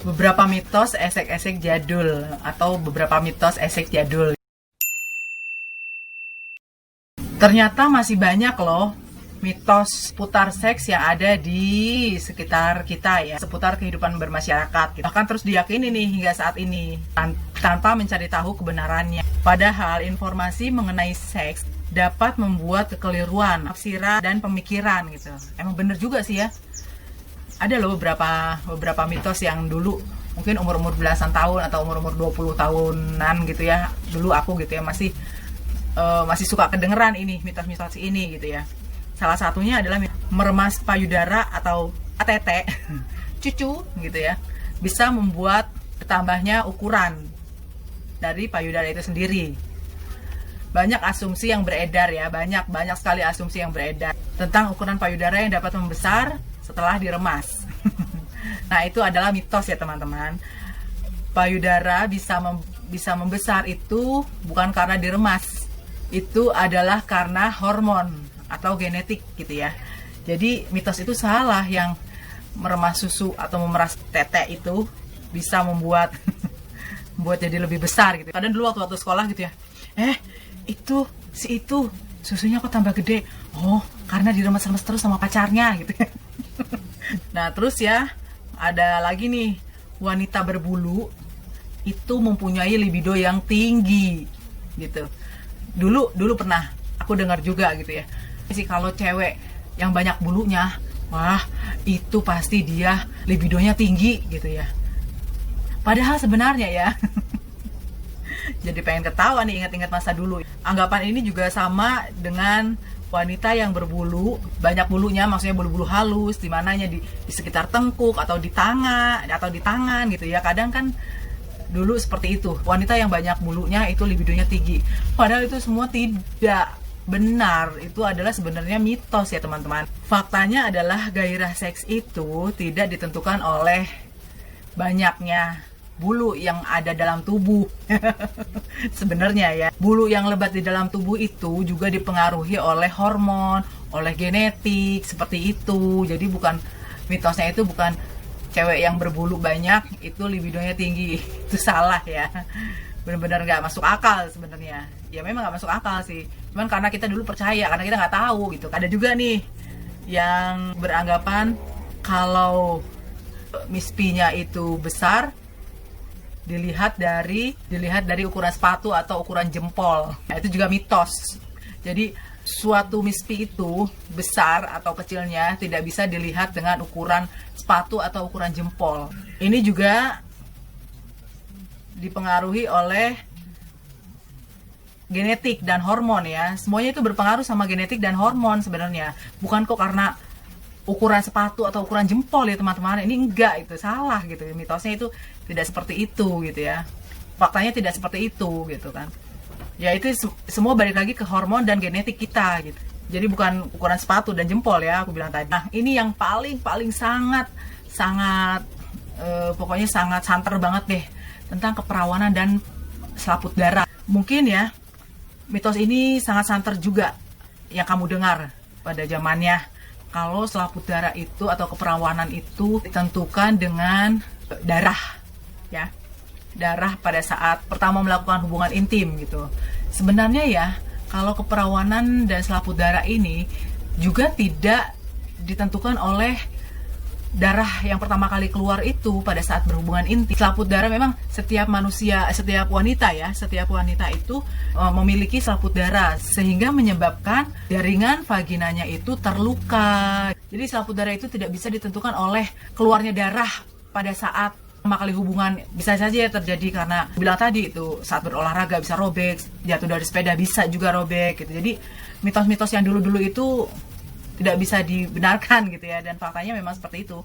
beberapa mitos esek-esek jadul atau beberapa mitos esek jadul. Ternyata masih banyak loh mitos seputar seks yang ada di sekitar kita ya, seputar kehidupan bermasyarakat. Bahkan terus diyakini nih hingga saat ini tanpa mencari tahu kebenarannya. Padahal informasi mengenai seks dapat membuat kekeliruan, tafsiran dan pemikiran gitu. Emang bener juga sih ya. Ada loh beberapa mitos yang dulu mungkin umur belasan tahun atau umur 20 tahunan gitu ya. Dulu aku gitu ya masih suka kedengeran ini mitos-mitos ini gitu ya. Salah satunya adalah meremas payudara atau ATT cucu gitu ya, bisa membuat bertambahnya ukuran dari payudara itu sendiri. Banyak asumsi yang beredar ya, banyak sekali asumsi yang beredar tentang ukuran payudara yang dapat membesar setelah diremas. Nah, itu adalah mitos ya teman-teman. Payudara bisa membesar itu bukan karena diremas. Itu adalah karena hormon atau genetik gitu ya. Jadi mitos itu salah, yang meremas susu atau memeras tete itu bisa membuat jadi lebih besar gitu. Kadang dulu waktu sekolah gitu ya, itu susunya kok tambah gede. Oh, karena diremas-remas terus sama pacarnya gitu. Nah, terus ya ada lagi nih, wanita berbulu itu mempunyai libido yang tinggi gitu. Dulu pernah aku dengar juga gitu ya. Sih kalau cewek yang banyak bulunya, wah itu pasti dia libidonya tinggi gitu ya. Padahal sebenarnya ya jadi pengen ketawa nih ingat-ingat masa dulu. Anggapan ini juga sama dengan wanita yang berbulu, banyak bulunya, maksudnya bulu-bulu halus di mananya di sekitar tengkuk atau di tangan gitu ya. Kadang kan dulu seperti itu, wanita yang banyak bulunya itu libidonya tinggi. Padahal itu semua tidak benar, itu adalah sebenarnya mitos ya teman-teman. Faktanya adalah gairah seks itu tidak ditentukan oleh banyaknya bulu yang ada dalam tubuh. Sebenarnya ya, bulu yang lebat di dalam tubuh itu juga dipengaruhi oleh hormon, oleh genetik, seperti itu. Jadi mitosnya itu bukan cewek yang berbulu banyak itu libidonya tinggi. Itu salah ya. Benar-benar nggak masuk akal sebenarnya. Ya memang nggak masuk akal sih. Cuman karena kita dulu percaya, karena kita nggak tahu gitu. Ada juga nih yang beranggapan kalau mispinya itu besar dilihat dari ukuran sepatu atau ukuran jempol. Nah, itu juga mitos. Jadi suatu mispi itu besar atau kecilnya tidak bisa dilihat dengan ukuran sepatu atau ukuran jempol. Ini juga dipengaruhi oleh genetik dan hormon ya. Semuanya itu berpengaruh sama genetik dan hormon sebenarnya. Bukan kok karena ukuran sepatu atau ukuran jempol ya teman-teman. Ini enggak, itu salah gitu. Mitosnya itu tidak seperti itu gitu ya. Faktanya tidak seperti itu gitu kan. Ya itu semua balik lagi ke hormon dan genetik kita gitu. Jadi bukan ukuran sepatu dan jempol ya, aku bilang tadi. Nah, ini yang paling sangat pokoknya sangat santer banget deh tentang keperawanan dan selaput darah. Mungkin ya mitos ini sangat santer juga yang kamu dengar pada zamannya, kalau selaput darah itu atau keperawanan itu ditentukan dengan darah ya. Darah pada saat pertama melakukan hubungan intim gitu. Sebenarnya ya, kalau keperawanan dan selaput darah ini juga tidak ditentukan oleh darah yang pertama kali keluar itu pada saat berhubungan intim. Selaput darah memang setiap wanita itu memiliki selaput darah sehingga menyebabkan jaringan vaginanya itu terluka. Jadi selaput darah itu tidak bisa ditentukan oleh keluarnya darah pada saat pertama kali hubungan. Bisa saja terjadi karena bilang tadi itu saat berolahraga bisa robek, jatuh dari sepeda bisa juga robek gitu. Jadi mitos-mitos yang dulu-dulu itu tidak bisa dibenarkan gitu ya, dan faktanya memang seperti itu.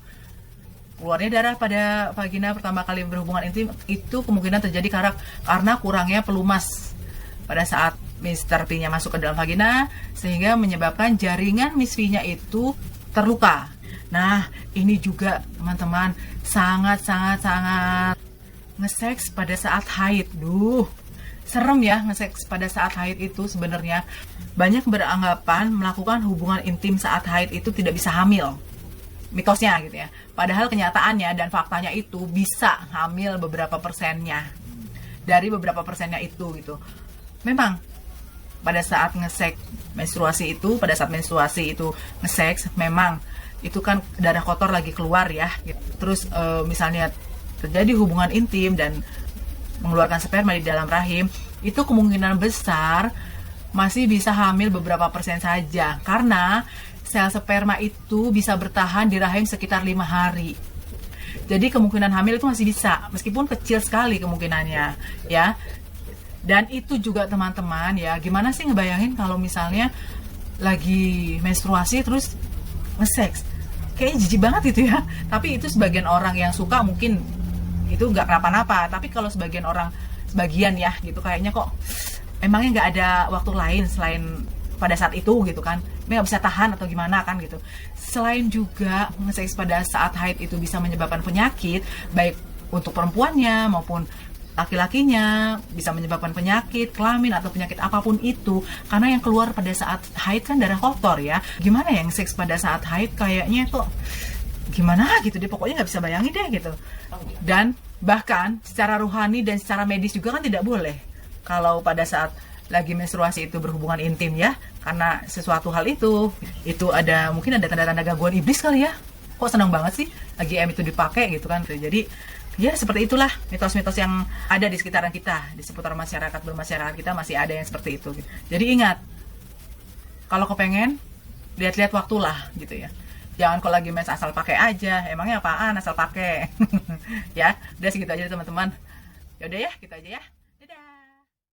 Keluarnya darah pada vagina pertama kali berhubungan intim itu kemungkinan terjadi karena kurangnya pelumas pada saat Mr. P-nya masuk ke dalam vagina sehingga menyebabkan jaringan Miss V-nya itu terluka. Nah, ini juga teman-teman sangat nge-seks pada saat haid. Serem ya nge-seks pada saat haid itu sebenarnya. Banyak beranggapan melakukan hubungan intim saat haid itu tidak bisa hamil. mitosnya gitu ya. Padahal kenyataannya dan faktanya itu bisa hamil beberapa persennya. Dari beberapa persennya itu gitu. Memang pada saat ngeseks menstruasi itu, ngeseks, memang itu kan darah kotor lagi keluar ya gitu. Terus misalnya terjadi hubungan intim dan mengeluarkan sperma di dalam rahim, itu kemungkinan besar masih bisa hamil beberapa persen saja, karena sel sperma itu bisa bertahan di rahim sekitar 5 hari. Jadi kemungkinan hamil itu masih bisa, meskipun kecil sekali kemungkinannya ya. Dan itu juga teman-teman ya, gimana sih ngebayangin kalau misalnya lagi menstruasi terus nge-seks? Kayaknya jijik banget gitu ya. Tapi itu sebagian orang yang suka mungkin itu nggak kenapa-napa. Tapi kalau sebagian ya gitu, kayaknya kok emangnya nggak ada waktu lain selain pada saat itu gitu kan, nggak bisa tahan atau gimana kan gitu. Selain juga nge-seks pada saat haid itu bisa menyebabkan penyakit, baik untuk perempuannya maupun laki-lakinya, bisa menyebabkan penyakit kelamin atau penyakit apapun itu, karena yang keluar pada saat haid kan darah kotor ya. Gimana ya seks pada saat haid, kayaknya kok gimana gitu deh, pokoknya nggak bisa bayangin deh gitu. Dan bahkan secara rohani dan secara medis juga kan tidak boleh kalau pada saat lagi menstruasi itu berhubungan intim ya, karena sesuatu hal itu ada mungkin ada tanda-tanda gangguan iblis kali ya. Kok senang banget sih lagi itu dipakai gitu kan. Jadi ya seperti itulah mitos-mitos yang ada di sekitaran kita, di seputar masyarakat bermasyarakat kita masih ada yang seperti itu gitu. Jadi ingat, kalau kepengen lihat-lihat waktulah gitu ya. Jangan kalau lagi mens asal pakai aja, emangnya apaan asal pakai. Ya udah segitu aja teman-teman. Yaudah ya, gitu aja ya.